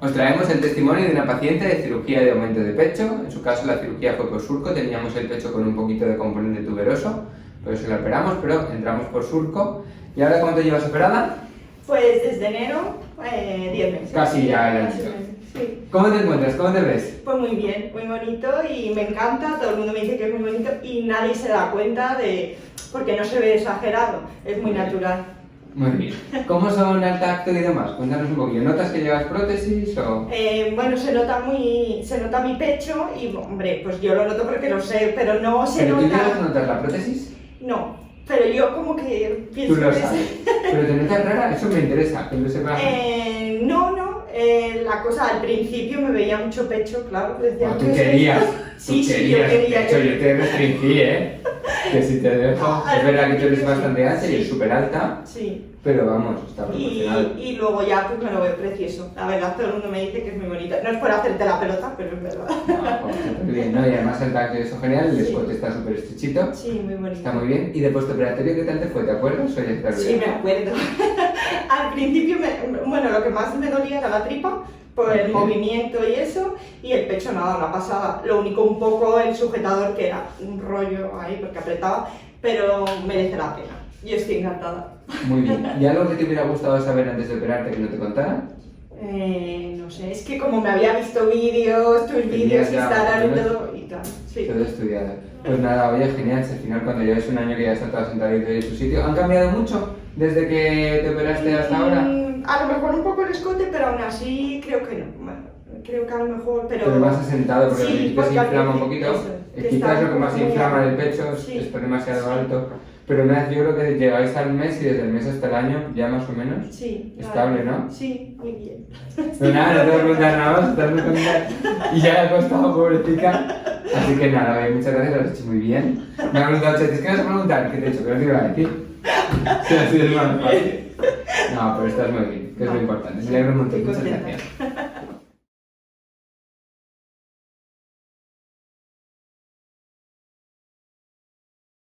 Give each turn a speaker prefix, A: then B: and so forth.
A: Os traemos el testimonio de una paciente de cirugía de aumento de pecho. En su caso la cirugía fue por surco, teníamos el pecho con un poquito de componente tuberoso, por eso la operamos, pero entramos por surco. ¿Y ahora cuánto llevas operada?
B: Pues desde enero, 10 meses.
A: Casi ya el año.
B: Sí.
A: ¿Cómo te encuentras? ¿Cómo te ves?
B: Pues muy bien, muy bonito y me encanta, todo el mundo me dice que es muy bonito y nadie se da cuenta de... porque no se ve exagerado, es muy natural.
A: Muy bien. ¿Cómo son el tacto y demás? Cuéntanos un poquillo. ¿Notas que llevas prótesis o...?
B: Bueno, se nota mi pecho y, hombre, pues yo lo noto porque lo sé, pero no se
A: ¿Pero tú
B: nota...
A: llegas a notar la prótesis?
B: No, pero yo como que pienso
A: Tú lo
B: que
A: sabes. ¿Pero te notas rara? Eso me interesa, que lo sepas.
B: No, la cosa, al principio me veía mucho pecho, claro. Decía,
A: Tú
B: ¿qué es
A: querías.
B: esto? Sí,
A: Tú
B: sí,
A: querías.
B: yo quería.
A: De hecho, yo te restringí, ¿eh? Que si te dejo... Es verdad que tú eres bastante ancha y es súper alta,
B: Sí.
A: pero vamos, está proporcional.
B: Y luego ya pues me lo veo precioso. La verdad, todo el mundo me dice que es muy bonito. No es por hacerte la pelota, pero es verdad.
A: No, pues, súper bien, ¿no? Y además el tacto es genial, el
B: Sí.
A: escote está súper estrechito.
B: Sí, muy bonito.
A: Está muy bien. ¿Y de postoperatorio qué tal te fue? ¿Te acuerdas o ya estás
B: Sí,
A: bien?
B: me acuerdo. Al principio, bueno, lo que más me dolía era la tripa, por el movimiento y eso, y el pecho nada, una pasada. Lo único un poco el sujetador, que era un rollo ahí porque apretaba, pero merece la pena. Yo estoy encantada.
A: Muy bien. ¿Y algo que te hubiera gustado saber antes de operarte que no te contara?
B: No sé, es que como me había visto vídeos, tus vídeos,
A: ya,
B: Instagram y
A: ¿no?
B: todo, y tal. Sí.
A: Todo estudiado. Pues nada, oye, genial. Si al final cuando lleves un año que ya está todo sentadito en su sitio, ¿han cambiado mucho desde que te operaste hasta ahora?
B: A lo mejor un poco el escote, pero aún así creo que no. Bueno, creo que a lo mejor, pero...
A: Pero más asentado, porque
B: Sí,
A: al principio se
B: porque al
A: inflama un
B: principio,
A: poquito.
B: eso, que
A: Quizás
B: está
A: lo que más
B: muy
A: inflama
B: alto.
A: del pecho
B: Sí.
A: está demasiado
B: Sí.
A: alto. Pero nada, yo creo que llegáis al mes y desde el mes hasta el año ya más o menos
B: Sí.
A: estable,
B: vale.
A: ¿no?
B: Sí, muy bien.
A: Pero nada, no te voy a preguntar nada más, estás muy contenta y ya le ha costado, pobrecita. Así que nada, oye, muchas gracias, lo has hecho muy bien. Me ha preguntado, Chetis, ¿qué me vas a preguntar? ¿Qué te he hecho? ¿Qué no te iba a decir? Sí, así es más fácil. No, pero estás muy bien, que es lo importante. Me alegro un montón, muchas gracias.